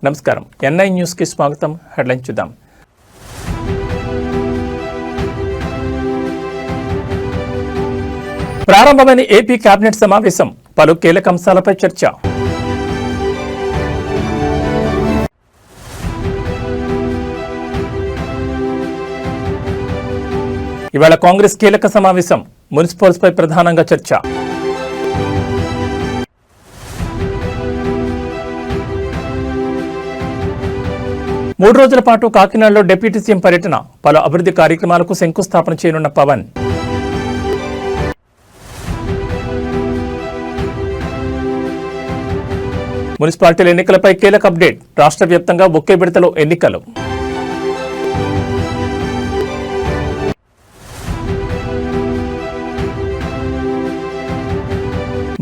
నమస్కారం. NI news కి స్వాగతం. హెడ్లైన్ చూద్దాం. ప్రారంభమైన ఏపీ కేబినెట్ సమావేశం, పలు కీలక అంశాలపై చర్చ. ఇవాళ కాంగ్రెస్ కీలక సమావేశం, మున్సిపల్స్ పై ప్రధానంగా చర్చ. మూడు రోజుల పాటు కాకినాడలో డిప్యూటీ సీఎం పర్యటన, పలు అభివృద్ధి కార్యక్రమాలకు శంకుస్థాపన చేయనున్న పవన్. మున్సిపాలిటీల ఎన్నికలపై కీలక అప్డేట్, రాష్ట్ర వ్యాప్తంగా ఒకే విడతలో ఎన్నికలు.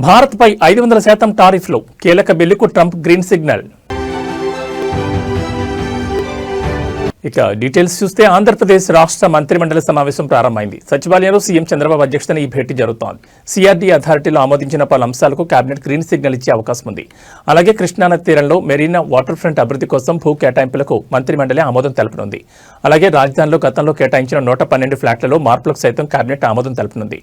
భారత్పై 500% టారిఫ్లు, కీలక బిల్లుకు ట్రంప్ గ్రీన్ సిగ్నల్. ఇక డీటెయిల్స్ చూస్తే ఆంధ్రప్రదేశ్ రాష్ట్ర మంత్రిమండలి సమావేశం ప్రారంభమైంది. సచివాలయంలో సీఎం చంద్రబాబు అధ్యక్షతన ఈ భేటీ జరుగుతోంది. సిఆర్డీ అథారిటీలో ఆమోదించిన పలు అంశాలకు కేబినెట్ గ్రీన్ సిగ్నల్ ఇచ్చే అవకాశం ఉంది. అలాగే కృష్ణానది తీరంలో మెరీనా వాటర్ ఫ్రంట్ అభివృద్ధి కోసం భూ కేటాయింపులకు మంత్రిమండలి ఆమోదం తెలపనుంది. అలాగే రాజధానిలో గతంలో కేటాయించిన 112 ఫ్లాట్లలో మార్పులకు సైతం కేబినెట్ ఆమోదం తెలపనుంది.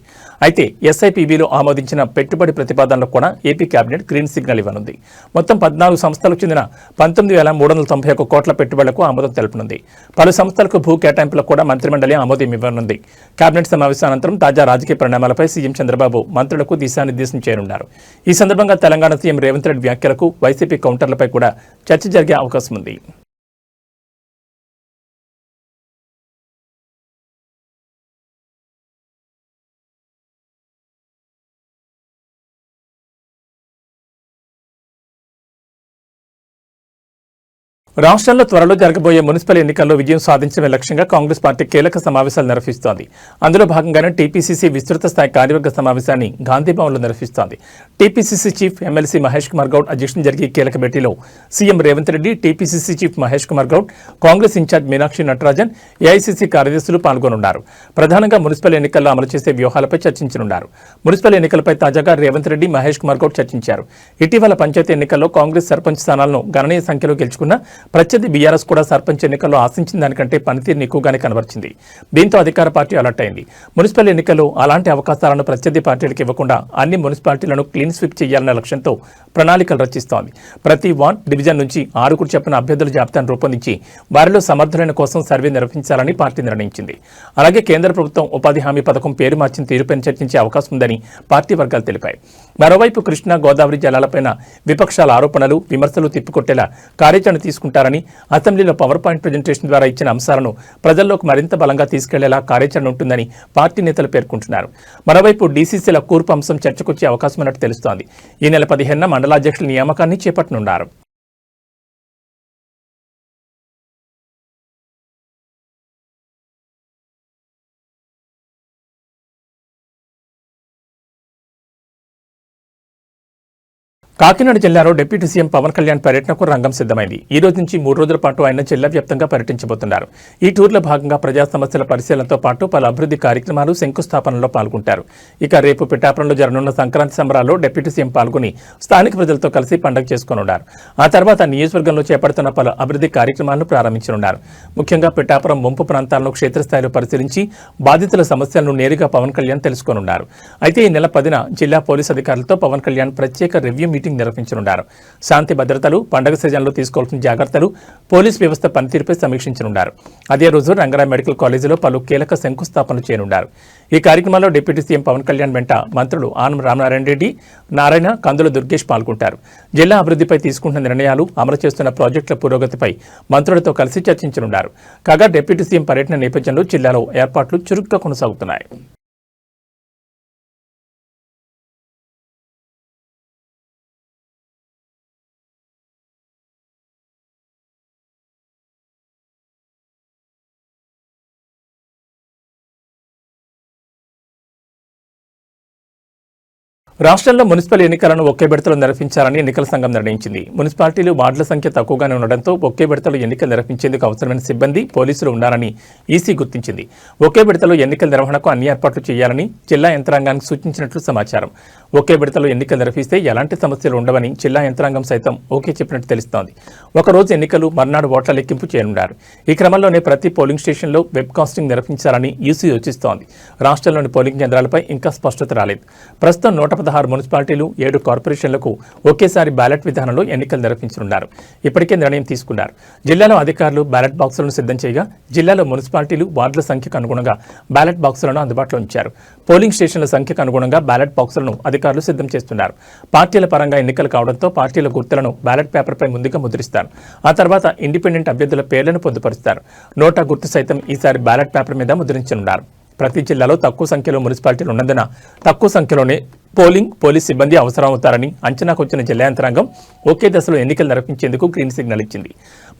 అయితే ఎస్ఐపిబిలో ఆమోదించిన పెట్టుబడి ప్రతిపాదనలకు కూడా ఏపీ కేబినెట్ గ్రీన్ సిగ్నల్ ఇవ్వనుంది. మొత్తం 14 సంస్థలకు చెందిన 19,391 కోట్ల పెట్టుబడులకు ఆమోదం తెలపనుంది. పలు సంస్థలకు భూ కేటాయింపులకు కూడా మంత్రిమండలి ఆమోదం ఇవ్వనుంది. కేబినెట్ సమావేశానంతరం తాజా రాజకీయ పరిణామాలపై సీఎం చంద్రబాబు మంత్రులకు దిశానిర్దేశం చేయనున్నారు. ఈ సందర్భంగా తెలంగాణ సీఎం రేవంత్ రెడ్డి వ్యాఖ్యలకు వైసీపీ కౌంటర్లపై కూడా చర్చ జరిగే అవకాశం ఉంది. రాష్ట్రంలో త్వరలో జరగబోయే మున్సిపల్ ఎన్నికల్లో విజయం సాధించడమే లక్ష్యంగా కాంగ్రెస్ పార్టీ కీలక సమావేశాలు నిర్వహిస్తోంది. అందులో భాగంగానే టీపీసీసీ విస్తృత స్థాయి కార్యవర్గ సమావేశాన్ని గాంధీభవన్లో నిర్వహిస్తోంది. TPCC chief MLC Mahesh Kumar Goud అధ్యక్షతన జరిగే కీలక భేటీలో CM Revanth Reddy, TPCC chief Mahesh Kumar Goud, Congress incharge Meenakshi Natarajan, AICC కార్యదర్శులు పాల్గొనున్నారు. ప్రధానంగా మున్సిపల్ ఎన్నికల్లో అమలు చేసే వ్యూహాలపై చర్చించనున్నారు. మున్సిపల్ ఎన్నికలపై తాజాగా రేవంత్ రెడ్డి, మహేష్ కుమార్ గౌడ్ చర్చించారు. ఇటీవల పంచాయతీ ఎన్నికల్లో కాంగ్రెస్ సర్పంచ్ స్థానాలను గణనీయ సంఖ్యలో గెలుచుకున్న ప్రత్యర్థి బీఆర్ఎస్ కూడా సర్పంచ్ ఎన్నికల్లో ఆశించిన దానికంటే పనితీరుని ఎక్కువగానే కనబరిచింది. దీంతో అధికార పార్టీ అలర్ట్ అయింది. మున్సిపల్ ఎన్నికల్లో అలాంటి అవకాశాలను ప్రత్యర్థి పార్టీలకు ఇవ్వకుండా అన్ని మున్సిపాలిటీలను క్లీన్ స్వీప్ చేయాలన్న లక్ష్యంతో ప్రణాళికలు రచిస్తోంది. ప్రతి వార్డ్, డివిజన్ నుంచి 6 చెప్పిన అభ్యర్థుల జాబితాను రూపొందించి వారిలో సమర్థులైన కోసం సర్వే నిర్వహించాలని పార్టీ నిర్ణయించింది. అలాగే కేంద్ర ప్రభుత్వం ఉపాధి హామీ పథకం పేరు మార్చిన తీరుపై చర్చించే అవకాశం ఉందని పార్టీ వర్గాలు తెలిపాయి. మరోవైపు కృష్ణా, గోదావరి జలాలపైన విపక్షాల ఆరోపణలు, విమర్శలు తిప్పికొట్టేలా కార్యాచరణ తీసుకుంటారని, అసెంబ్లీలో పవర్ పాయింట్ ప్రజెంటేషన్ ద్వారా ఇచ్చిన అంశాలను ప్రజల్లోకి మరింత బలంగా తీసుకెళ్లేలా కార్యాచరణ ఉంటుందని పార్టీ నేతలు పేర్కొంటున్నారు. మరోవైపు డీసీసీల కూర్పు అంశం చర్చకొచ్చే అవకాశం ఉన్నట్టు తెలుస్తోంది. ఈ నెల 15న మండలాధ్యక్షుల నియామకాన్ని చేపట్టనున్నారు. కాకినాడ జిల్లాలో డిప్యూటీ సీఎం పవన్ కళ్యాణ్ పర్యటనకు రంగం సిద్ధమైంది. ఈ రోజు నుంచి 3 రోజుల పాటు ఆయన జిల్లా వ్యాప్తంగా పర్యటించబోతున్నారు. ఈ టూర్లో భాగంగా ప్రజా సమస్యల పరిశీలనతో పాటు పలు అభివృద్ధి కార్యక్రమాలు, శంకుస్థాపనలో పాల్గొంటారు. ఇక రేపు పిఠాపురంలో జరగనున్న సంక్రాంతి సంబరాల్లో డిప్యూటీ సీఎం పాల్గొని స్థానిక ప్రజలతో కలిసి పండుగ చేసుకోనున్నారు. ఆ తర్వాత నియోజకవర్గంలో చేపడుతున్న పలు అభివృద్ధి కార్యక్రమాలను ప్రారంభించనున్నారు. ముఖ్యంగా పిఠాపురం ముంపు ప్రాంతాలను క్షేత్రస్థాయిలో పరిశీలించి బాధితుల సమస్యలను నేరుగా పవన్ కళ్యాణ్ తెలుసుకోనున్నారు. అయితే ఈ నెల 10న జిల్లా పోలీసు అధికారులతో పవన్ కళ్యాణ్ ప్రత్యేక రివ్యూ మీటింగ్ నిర్వహించనున్నారు. శాంతి భద్రతలు, పండుగ సీజన్లో తీసుకోవాల్సిన జాగ్రత్తలు, పోలీస్ వ్యవస్థ పనితీరుపై సమీక్షించనున్నారు. అదే రోజు రంగారావు మెడికల్ కాలేజీలో పలు కీలక శంకుస్థాపనలు చేయనున్నారు. ఈ కార్యక్రమంలో డిప్యూటీ సీఎం పవన్ కళ్యాణ్ వెంట మంత్రులు ఆనం రామనారాయణ రెడ్డి, నారాయణ, కందుల దుర్గేష్ పాల్గొంటారు. జిల్లా అభివృద్ధిపై తీసుకుంటున్న నిర్ణయాలు, అమలు చేస్తున్న ప్రాజెక్టుల పురోగతిపై మంత్రులతో కలిసి చర్చించనున్నారు. కాగా డిప్యూటీ సీఎం పర్యటన నేపథ్యంలో జిల్లాలో ఏర్పాట్లు చురుగ్గా కొనసాగుతున్నాయి. రాష్ట్రంలో మున్సిపల్ ఎన్నికలను ఒకే విడతలో నిర్వహించాలని ఎన్నికల సంఘం నిర్ణయించింది. మున్సిపాలిటీలు వార్డుల సంఖ్య తక్కువగానే ఉండడంతో ఒకే విడతలో ఎన్నికలు నిర్వహించేందుకు అవసరమైన సిబ్బంది, పోలీసులు ఉన్నారని ఈసీ గుర్తించింది. ఒకే విడతలో ఎన్నికల నిర్వహణకు అన్ని ఏర్పాట్లు చేయాలని జిల్లా యంత్రాంగానికి సూచించినట్లు సమాచారం. ఒకే విడతలో ఎన్నికలు నిర్వహిస్తే ఎలాంటి సమస్యలు ఉండవని జిల్లా యంత్రాంగం సైతం ఓకే చెప్పినట్టు తెలుస్తోంది. ఒకరోజు ఎన్నికలు, మర్నాడు ఓట్ల లెక్కింపు చేయనున్నారు. ఈ క్రమంలోనే ప్రతి పోలింగ్ స్టేషన్లో వెబ్ కాస్టింగ్ నిర్వహించాలని ఈసీ యోచిస్తోంది. రాష్ట్రంలోని పోలింగ్ కేంద్రాలపై ఇంకా స్పష్టత రాలేదు. ప్రస్తుతం 116 మున్సిపాలిటీలు, 7 కార్పొరేషన్లకు ఒకేసారి బ్యాలెట్ విధానంలో ఎన్నికలు నిర్వహించనున్నారు. ఇప్పటికే నిర్ణయం తీసుకున్నారు. జిల్లాలో అధికారులు బ్యాలెట్ బాక్సులను సిద్ధం చేయగా జిల్లాలో మున్సిపాలిటీలు, వార్డుల సంఖ్యకు అనుగుణంగా బ్యాలెట్ బాక్సులను అందుబాటులో ఉంచారు. పోలింగ్ స్టేషన్ల సంఖ్యకు అనుగుణంగా బ్యాలెట్ బాక్సులను అధికారులు సిద్ధం చేస్తున్నారు. పార్టీల పరంగా ఎన్నికలు కావడంతో పార్టీల గుర్తులను బ్యాలెట్ పేపర్పై ముందుగా ముద్రిస్తారు. ఆ తర్వాత ఇండిపెండెంట్ అభ్యర్థుల పేర్లను పొందుపరుస్తారు. నోటా గుర్తు సైతం ఈసారి బ్యాలెట్ పేపర్ మీద ముద్రించనున్నారు. ప్రతి జిల్లాలో తక్కువ సంఖ్యలో మున్సిపాలిటీలు ఉన్నందున తక్కువ సంఖ్యలోనే పోలీస్ సిబ్బంది అవసరమవుతారని అంచనాకు వచ్చిన జిల్లా యంత్రాంగం ఒకే దశలో ఎన్నికలు నిర్వహించేందుకు గ్రీన్ సిగ్నల్ ఇచ్చింది.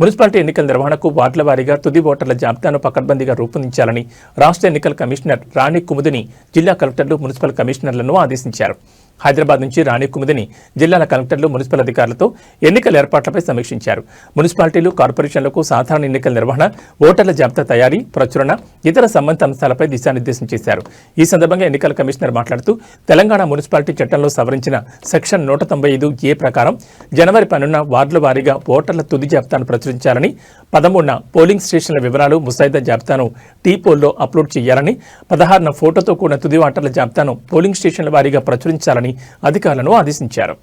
మున్సిపాలిటీ ఎన్నికల నిర్వహణకు వార్డుల వారీగా తుది ఓటర్ల జాబితాను పకడ్బందీగా రూపొందించాలని రాష్ట్ర ఎన్నికల కమిషనర్ రాణి కుముదిని జిల్లా కలెక్టర్లు, మున్సిపల్ కమిషనర్లను ఆదేశించారు. హైదరాబాద్ నుంచి రాణి కుముదిని జిల్లాల కలెక్టర్లు, మున్సిపల్ అధికారులతో ఎన్నికల ఏర్పాట్లపై సమీక్షించారు. మున్సిపాలిటీలు, కార్పొరేషన్లకు సాధారణ ఎన్నికల నిర్వహణ, ఓటర్ల జాబితా తయారీ, ప్రచురణ, ఇతర సంబంధిత అంశాలపై దిశానిర్దేశం చేశారు. ఈ సందర్భంగా ఎన్నికల కమిషనర్ మాట్లాడుతూ తెలంగాణ మున్సిపాలిటీ చట్టంలో సవరించిన సెక్షన్ 195A ప్రకారం జనవరి 12న వార్డుల వారీగా ఓటర్ల తుది జాబితాను ప్రచురించాలని, 13న పోలింగ్ స్టేషన్ల వివరాలు, ముసాయిదా జాబితాను టీ-పోల్లో అప్లోడ్ చేయాలని, 16న ఫోటోతో కూడిన తుది ఓటర్ల జాబితాను పోలింగ్ స్టేషన్ల వారీగా ప్రచురించాలని అధికారులను ఆదేశించారు.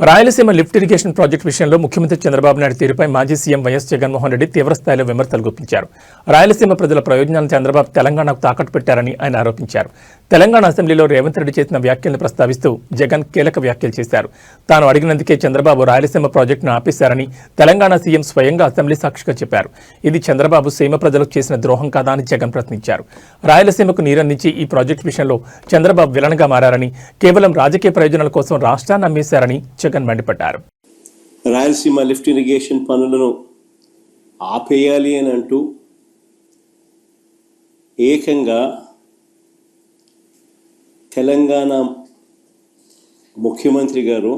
రాయలసీమ లిఫ్ట్ ఇరిగేషన్ ప్రాజెక్టు విషయంలో ముఖ్యమంత్రి చంద్రబాబు నాయుడు తీరుపై మాజీ సీఎం వైఎస్ జగన్మోహన్ రెడ్డి తీవ్రస్థాయిలో విమర్శలు గుప్పించారు. రాయలసీమ ప్రజల ప్రయోజనాలను చంద్రబాబు తెలంగాణకు తాకట్టు పెట్టారని ఆయన ఆరోపించారు. తెలంగాణ అసెంబ్లీలో రేవంత్ రెడ్డి చేసిన వ్యాఖ్యలను ప్రస్తావిస్తూ జగన్ కీలక వ్యాఖ్యలు చేశారు. తాను అడిగినందుకే చంద్రబాబు రాయలసీమ ప్రాజెక్టును ఆపేశారని తెలంగాణ సీఎం స్వయంగా అసెంబ్లీ సాక్షిగా చెప్పారు. ఇది చంద్రబాబు సీమ ప్రజలకు చేసిన ద్రోహం కాదా అని జగన్ ప్రశ్నించారు. రాయలసీమకు నీరందించి ఈ ప్రాజెక్టు విషయంలో చంద్రబాబు విలన్గా మారారని, కేవలం రాజకీయ ప్రయోజనాల కోసం రాష్ట్రాన్ని అమ్మేశారని జగన్ మండిపడ్డారు. రాయలసీమ లిఫ్ట్ ఇరిగేషన్ పనులను ఆపేయాలి అని అంటూ ఏకంగా తెలంగాణ ముఖ్యమంత్రి గారు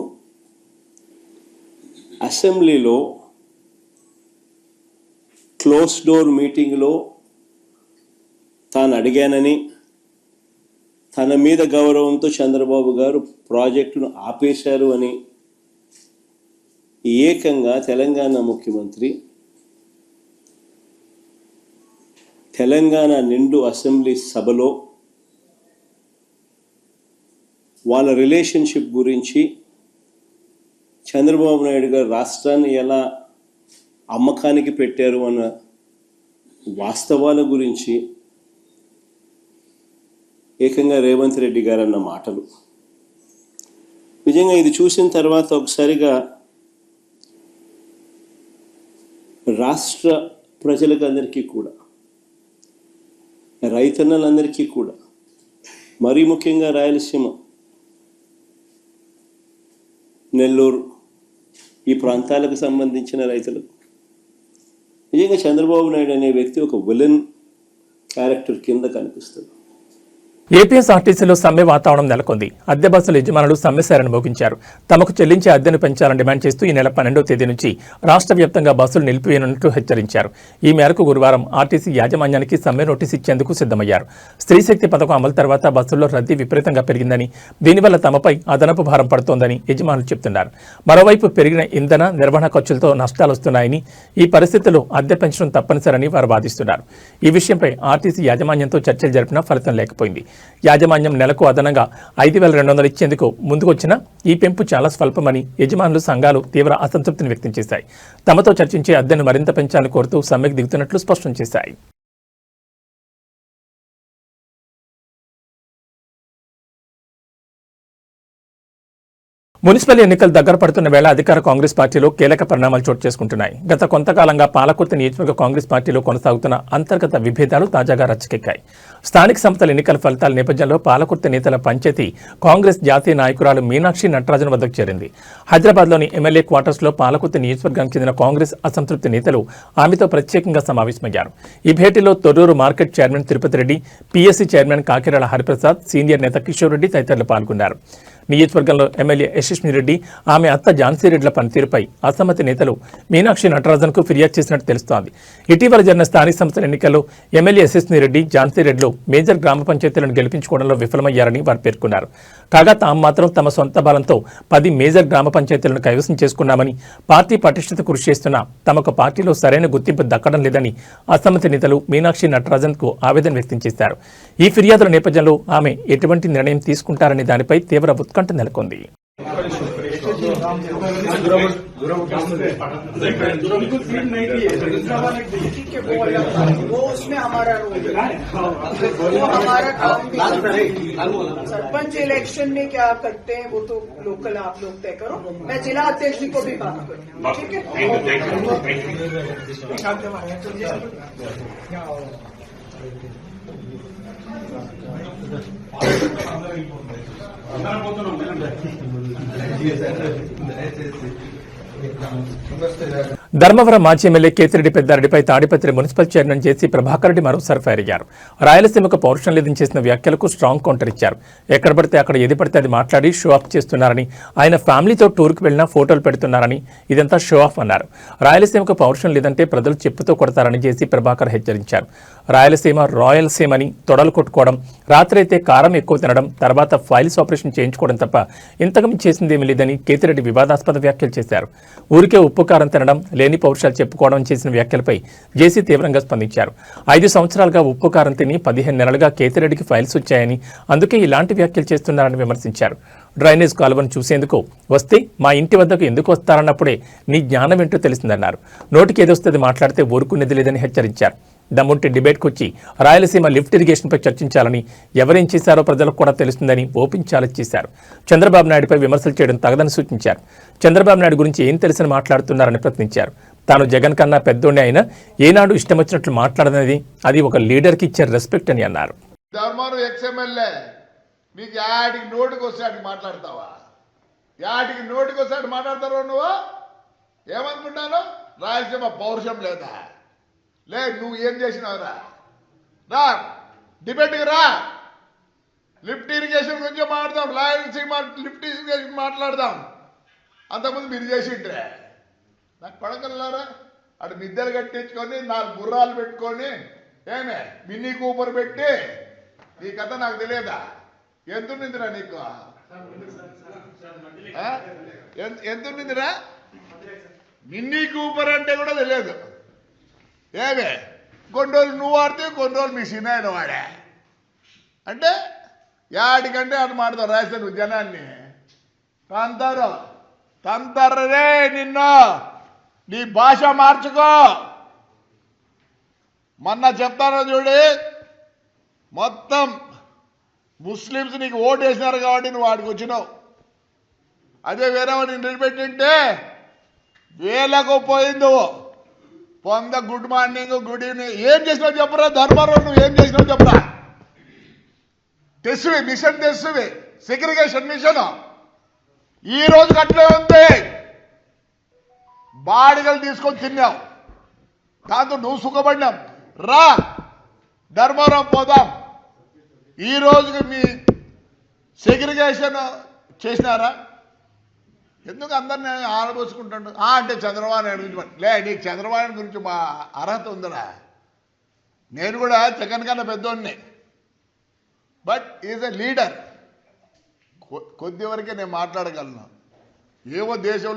అసెంబ్లీలో క్లోజ్ డోర్ మీటింగ్లో తాను అడిగానని, తన మీద గౌరవంతో చంద్రబాబు గారు ప్రాజెక్టును ఆపేశారు అని ఏకంగా తెలంగాణ ముఖ్యమంత్రి తెలంగాణ నిండు అసెంబ్లీ సభలో వాళ్ళ రిలేషన్షిప్ గురించి, చంద్రబాబు నాయుడు గారు రాష్ట్రాన్ని ఎలా అమ్మకానికి పెట్టారు అన్న వాస్తవాల గురించి ఏకంగా రేవంత్ రెడ్డి గారు అన్న మాటలు నిజంగా ఇది చూసిన తర్వాత ఒకసారిగా రాష్ట్ర ప్రజలకు అందరికీ కూడా, రైతన్నలందరికీ కూడా, మరీ ముఖ్యంగా రాయలసీమ, నెల్లూరు ఈ ప్రాంతాలకు సంబంధించిన రైతులకు నిజంగా చంద్రబాబు నాయుడు అనే వ్యక్తి ఒక విలన్ క్యారెక్టర్ కింద కనిపిస్తుంది. ఏపీఎస్ఆర్టీసీలో సమ్మె వాతావరణం నెలకొంది. అద్దె బస్సుల యజమానులు సమ్మెశారని మోగించారు. తమకు చెల్లించే అద్దెను పెంచాలని డిమాండ్ చేస్తూ ఈ నెల 12వ తేదీ నుంచి రాష్ట్ర వ్యాప్తంగా బస్సులు నిలిపివేయనున్నట్లు హెచ్చరించారు. ఈ మేరకు గురువారం ఆర్టీసీ యాజమాన్యానికి సమ్మె నోటీసు ఇచ్చేందుకు సిద్ధమయ్యారు. స్త్రీశక్తి పథకం అమలు తర్వాత బస్సుల్లో రద్దీ విపరీతంగా పెరిగిందని, దీనివల్ల తమపై అదనపు భారం పడుతోందని యజమానులు చెబుతున్నారు. మరోవైపు పెరిగిన ఇంధన, నిర్వహణ ఖర్చులతో నష్టాలు వస్తున్నాయని, ఈ పరిస్థితుల్లో అద్దె పెంచడం తప్పనిసరని వారు వాదిస్తున్నారు. ఈ విషయంపై ఆర్టీసీ యాజమాన్యంతో చర్చలు జరిపినా ఫలితం లేకపోయింది. యాజమాన్యం నెలకు అదనంగా 5,200 ఇచ్చేందుకు ముందుకొచ్చినా ఈ పెంపు చాలా స్వల్పమని యజమానులు సంఘాలు తీవ్ర అసంతృప్తిని వ్యక్తం చేశాయి. తమతో చర్చించి అద్దెను మరింత పెంచాలని కోరుతూ సమ్మెకు దిగుతున్నట్లు స్పష్టం చేశాయి. మున్సిపల్ ఎన్నికలు దగ్గర పడుతున్న వేళ అధికార కాంగ్రెస్ పార్టీలో కీలక పరిణామాలు చోటు చేసుకుంటున్నాయి. గత కొంతకాలంగా పాలకుర్తి నియోజకవర్గ కాంగ్రెస్ పార్టీలో కొనసాగుతున్న అంతర్గత విభేదాలు తాజాగా రచ్చకెక్కాయి. స్థానిక సంస్థల ఎన్నికల ఫలితాల నేపథ్యంలో పాలకుర్తి నేతల పంచాయతీ కాంగ్రెస్ జాతీయ నాయకురాలు మీనాక్షి నటరాజన్ వద్దకు చేరింది. హైదరాబాద్లోని ఎమ్మెల్యే క్వార్టర్స్లో పాలకుర్తి నియోజకవర్గానికి చెందిన కాంగ్రెస్ అసంతృప్తి నేతలు ఆమెతో ప్రత్యేకంగా సమావేశమయ్యారు. ఈ భేటీలో Torrur market chairman Tirupati Reddy, PSC chairman Kakirala Hariprasad, senior నేత కిషోర్ రెడ్డి తదితరులు పాల్గొన్నారు. నియోజకవర్గంలో ఎమ్మెల్యే యశస్విని రెడ్డి, ఆమె అత్త ఝాన్సీ రెడ్డిల పనితీరుపై అసమ్మతి నేతలు మీనాక్షి నటరాజన్కు ఫిర్యాదు చేసినట్టు తెలుస్తోంది. ఇటీవల జరిగిన స్థానిక సంస్థల ఎన్నికల్లో ఎమ్మెల్యే యశస్విని రెడ్డి, ఝాన్సీ రెడ్డిలు మేజర్ గ్రామ పంచాయతీలను గెలిపించుకోవడంలో విఫలమయ్యారని వారు పేర్కొన్నారు. కాగా తాము మాత్రం తమ సొంత బలంతో 10 మేజర్ గ్రామ పంచాయతీలను కైవసం చేసుకున్నామని, పార్టీ పటిష్టత కృషి చేస్తున్నా తమకు పార్టీలో సరైన గుర్తింపు దక్కడం లేదని అసమ్మతి నేతలు మీనాక్షి నటరాజన్కు ఆవేదన వ్యక్తం చేశారు. ఈ ఫిర్యాదుల నేపథ్యంలో ఆమె ఎటువంటి నిర్ణయం తీసుకుంటారనే దానిపై తీవ్ర ఉత్కంఠ నెలకొంది. सरपंच इलेक्शन में क्या करते हैं वो तो लोकल आप लोग तय करो. मैं जिला अध्यक्ष जी को भी बात करूँ. ठीक ధర్మవరం మాజీ ఎమ్మెల్యే కేతిరెడ్డి పెద్దారెడ్డిపై తాడిపత్రి మున్సిపల్ చైర్మన్ జేసీ ప్రభాకర్ రెడ్డి మరోసారి ఫైర్ అయ్యారు. రాయలసీమకు పౌరుషం లేదని చేసిన వ్యాఖ్యలకు స్ట్రాంగ్ కౌంటర్ ఇచ్చారు. ఎక్కడ పడితే అక్కడ ఏది పడితే అది మాట్లాడి షో ఆఫ్ చేస్తున్నారని, ఆయన ఫ్యామిలీతో టూర్కు వెళ్లినా ఫోటోలు పెడుతున్నారని, ఇదంతా షో ఆఫ్ అన్నారు. రాయలసీమకు పౌరుషం లేదంటే ప్రజలు చెప్పుతో కొడతారని జేసీ ప్రభాకర్ హెచ్చరించారు. రాయలసీమ రాయలసీమని తొడలు కొట్టుకోవడం, రాత్రైతే కారం ఎక్కువ తినడం, తర్వాత ఫైల్స్ ఆపరేషన్ చేయించుకోవడం తప్ప ఇంతకమి చేసిందేమీ లేదని కేతిరెడ్డి వివాదాస్పద వ్యాఖ్యలు చేశారు. ఊరికే ఉప్పు కారం తినడం, లేని పౌరుషాలు చెప్పుకోవడం చేసిన వ్యాఖ్యలపై జేసీ తీవ్రంగా స్పందించారు. 5 సంవత్సరాలుగా ఉప్పు కారం తిని 15 నెలలుగా కేతిరెడ్డికి ఫైల్స్ వచ్చాయని, అందుకే ఇలాంటి వ్యాఖ్యలు చేస్తున్నారని విమర్శించారు. డ్రైనేజ్ కాలువను చూసేందుకు వస్తే మా ఇంటి వద్దకు ఎందుకు వస్తారన్నప్పుడే నీ జ్ఞానం ఏంటో తెలిసిందన్నారు. నోటికి ఏదొస్తుంది మాట్లాడితే ఊరుకునేది లేదని హెచ్చరించారు. దమ్ముంటి డిబేట్కు వచ్చి రాయలసీమ లిఫ్ట్ ఇరిగేషన్పై చర్చించాలని, ఎవరేం చేశారో ప్రజలకు కూడా తెలుస్తుందని ఓపెన్ ఛాలెంజ్ చేశారు. చంద్రబాబు నాయుడుపై విమర్శలు చేయడం తగదని సూచించారు. చంద్రబాబు నాయుడు గురించి ఏం తెలిసిన మాట్లాడుతున్నారని ప్రశ్నించారు. తాను జగన్ కన్నా పెద్దోడే అయినా ఏనాడు ఇష్టం వచ్చినట్లు మాట్లాడనేది అది ఒక లీడర్కి ఇచ్చే రెస్పెక్ట్ అని అన్నారు. నీకు యాడికి నోటికి వస్తాడు మాట్లాడతావా? యాడికి నోటికి వస్తాడు మాట్లాడతావు నువ్వు? ఏమనుకుంటాను? రాయలసీమ పౌరుషం లేదా? లే, నువ్వు ఏం చేసినావురా? రా డిబేట్కి రా. లిఫ్ట్ ఇరిగేషన్ గురించి మాట్లాడదాం. రాయలసీమ లిఫ్ట్ ఇరిగేషన్ మాట్లాడదాం. అంతకుముందు మీరు చేసిండ్రే. నాకు పడగలరా? అటు మిద్దెలు కట్టించుకొని 4 గుర్రాలు పెట్టుకొని ఏమే మినీ కూపర్ పెట్టి నీ కథ నాకు తెలియదా? ఎంతుందిరా నీకు? ఎంతుందిరా? మినీ కూపర్ అంటే కూడా తెలియదు. ఏమే కొన్ని రోజులు నువ్వు వాడితే కొన్ని రోజులు మీ సినాయన వాడా అంటే యాడికంటే అటు మాడతావు. రాజస్థాన్ జనాన్ని తంతారే నిన్ను. నీ భాష మార్చుకో. మొన్న చెప్తాను చూడు, మొత్తం ముస్లిమ్స్ నీకు ఓటు వేసినారు కాబట్టి నువ్వు వాడికి వచ్చినావు. అదే వేరే వాడిని నిలబెట్టింటే వేలకు పోయింది. పొంద గుడ్ మార్నింగ్, గుడ్ ఈవినింగ్ ఏం చేసినావు చెప్పరా? ధర్మవరం నువ్వు ఏం చేసినావు చెప్పరా? తెస్సువి మిషన్, తెస్సువి సెగ్రిగేషన్ మిషన్ ఈ రోజుకి అట్లే ఉంది. బాడిగలు తీసుకొని తిన్నావు, దాంతో నువ్వు సుఖపడినావు. రా ధర్మవరం పోదాం. ఈ రోజుకి మీ సెగ్రిగేషన్ చేసినారా? ఎందుకు అందరిని ఆడబోసుకుంటాడు? అంటే చంద్రబాబు నాయుడు గురించి లే, నీకు చంద్రబాబు నాయుడు గురించి మా అర్హత ఉందరా? నేను కూడా జగన్ కన్నా పెద్దోడిని, బట్ ఈజ్ ఎ లీడర్. కొద్ది వరకే నేను మాట్లాడగలను. ఏవో దేశంలో